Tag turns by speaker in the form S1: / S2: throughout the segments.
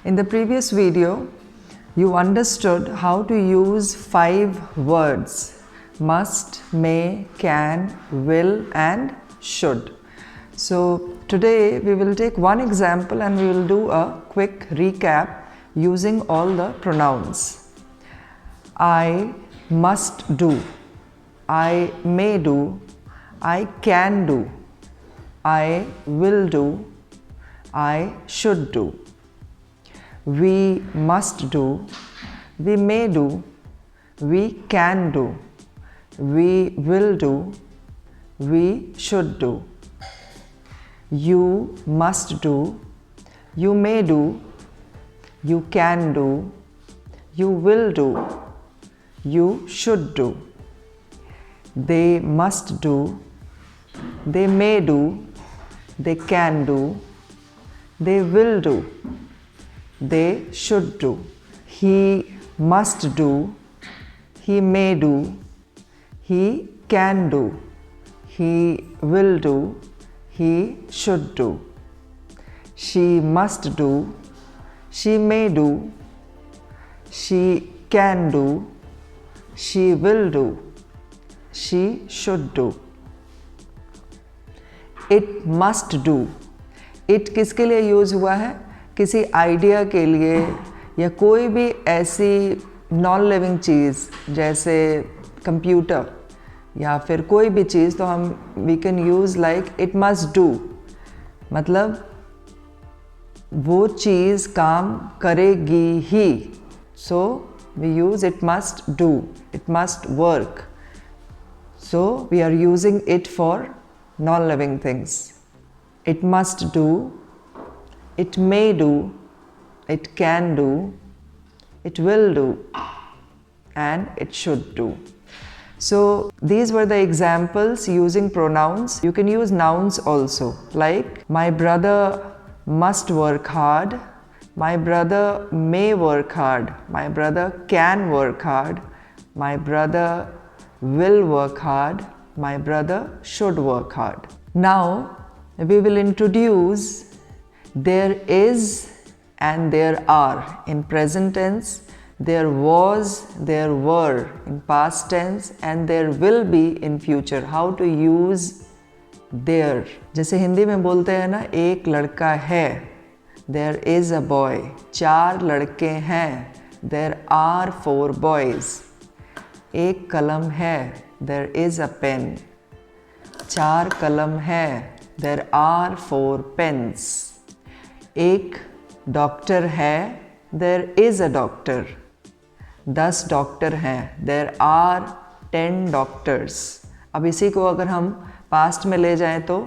S1: In the previous video, you understood how to use 5 words: must, may, can, will and should. So today we will take one example and we will do a quick recap using all the pronouns. I must do, I may do, I can do, I will do, I should do. We must do, we may do, we can do, we will do, we should do. You must do, you may do, you can do, you will do, you should do. They must do, they may do, they can do, they will do, they should do. He must do, he may do, he can do, he will do, he should do. She must do, she may do, she can do, she will do, she should do. It must do. It किसके लिए use हुआ है? किसी idea के लिए या कोई भी ऐसी नॉन लिविंग चीज़ जैसे कंप्यूटर या फिर कोई भी चीज़, तो हम we can use like it must do, मतलब वो चीज़ काम करेगी ही. So we use it must do, it must work. So we are using it for non living things. It must do, it may do, it can do, it will do, and it should do. So these were the examples using pronouns. You can use nouns also, like my brother must work hard, my brother may work hard, my brother can work hard, my brother will work hard, my brother should work hard. Now we will introduce there is and there are in present tense, there was, there were in past tense, and there will be in future. How to use there. जैसे हिंदी में बोलते हैं ना, एक लड़का है, there is a boy. 4 लड़के हैं, there are 4 boys. एक कलम है, there is a pen. 4 कलम है, there are 4 pens. एक डॉक्टर है, there is a doctor. 10 doctor हैं, there are 10 doctors. अब इसी को अगर हम पास्ट में ले जाएं तो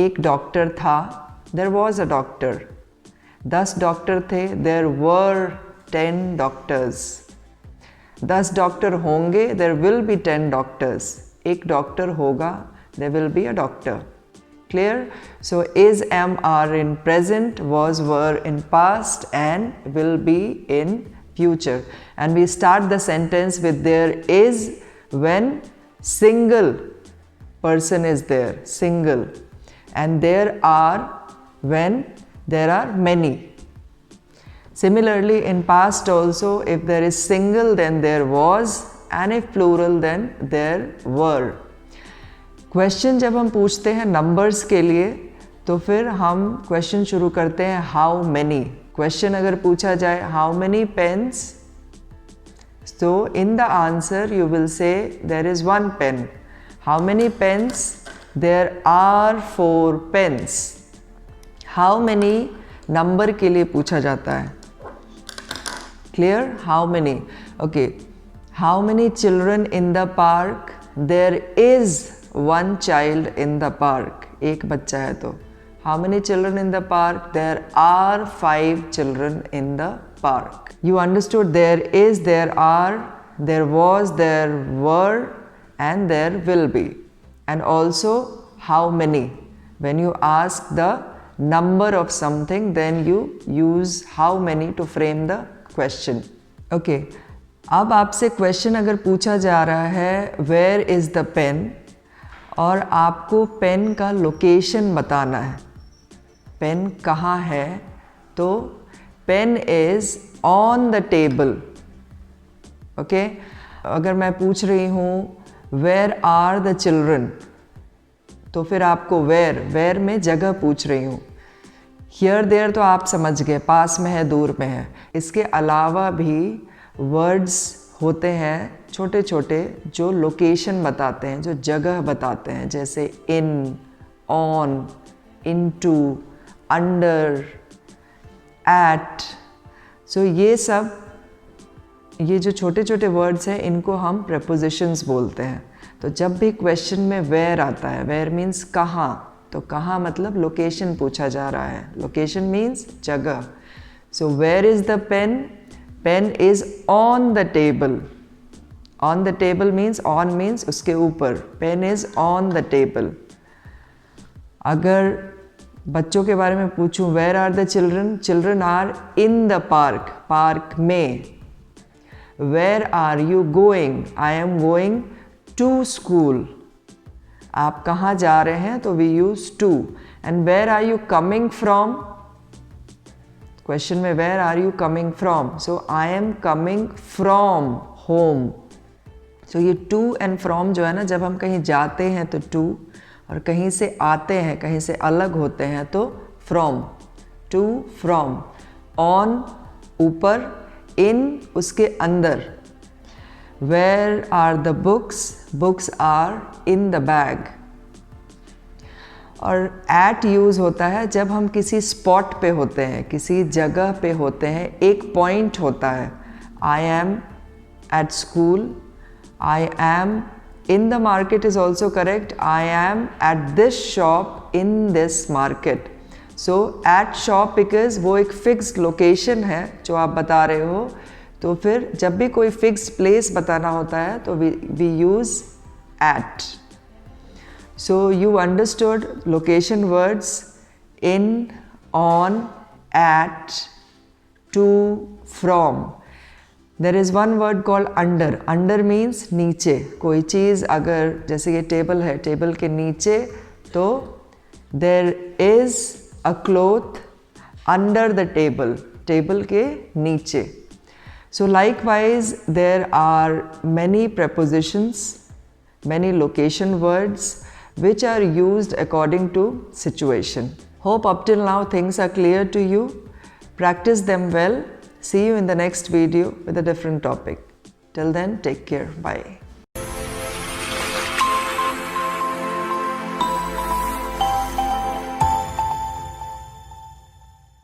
S1: एक डॉक्टर था, there was a doctor. 10 doctor थे, there were 10 doctors. 10 डॉक्टर होंगे, there will be 10 doctors. एक डॉक्टर होगा, there will be a doctor. Clear? So is, am, are in present, was, were in past, and will be in future. And we start the sentence with there is when single person is there, single. And there are when there are many. Similarly, in past also, if there is single, then there was, and if plural, then there were. Question जब हम पूछते हैं numbers के लिए, तो फिर हम question शुरू करते हैं हाउ मैनी. क्वेश्चन अगर पूछा जाए हाउ मैनी पेन्स, तो in the answer you will say there is 1 pen. How many pens? There are 4 pens. How many number के लिए पूछा जाता है. Clear? How many. Okay. How many children in the park? There is 1 child in the park. एक बच्चा है तो. How many children in the park? There are 5 children in the park. You understood there is, there are, there was, there were, and there will be. And also how many. When you ask the number of something, then you use how many to frame the question. Okay. अब आपसे question अगर पूछा जा रहा है where is the pen, और आपको pen का लोकेशन बताना है, पेन कहाँ है, तो pen is on the table. Okay, अगर मैं पूछ रही हूँ वेयर आर द चिल्ड्रन, तो फिर आपको वेयर में जगह पूछ रही हूँ। हियर देयर तो आप समझ गए, पास में है दूर में है। इसके अलावा भी वर्ड्स होते हैं छोटे छोटे जो लोकेशन बताते हैं, जो जगह बताते हैं, जैसे इन, ऑन, इनटू, अंडर, एट। सो ये जो छोटे छोटे वर्ड्स हैं इनको हम प्रेपोजिशंस बोलते हैं। तो जब भी क्वेश्चन में वेयर आता है, वेयर मीन्स कहाँ, तो कहाँ मतलब लोकेशन पूछा जा रहा है। लोकेशन मीन्स जगह। So where is the pen, pen is on the table. On the table means, on means उसके ऊपर, pen is on the table. अगर बच्चों के बारे में पूछूं, where are the children, children are in the park, park में। Where are you going, I am going to school. आप कहाँ जा रहे हैं, तो we use to. And where are you coming from, question में where are you coming from, so I am coming from home. So ये two and from जो है ना, जब हम कहीं जाते हैं तो टू, और कहीं से आते हैं, कहीं से अलग होते हैं तो फ्रॉम। To, from. ऑन ऊपर, इन उसके अंदर। Where are the books, books are in the bag. और एट यूज़ होता है जब हम किसी स्पॉट पे होते हैं, किसी जगह पे होते हैं, एक पॉइंट होता है। I am at school, I am in the market is also correct. I am at this shop in this market. So at shop because वो एक fixed location है जो आप बता रहे हो, तो फिर जब भी कोई fixed place बताना होता है तो we use at. So you understood location words in, on, at, to, from. There is one word called under. Under means नीचे। कोई चीज़ अगर, जैसे ये टेबल है, टेबल के नीचे, तो there is a cloth under the table, table के नीचे। So likewise there are many prepositions, many location words which are used according to situation. Hope up till now things are clear to you. Practice them well. See you in the next video with a different topic. Till then, take care. Bye.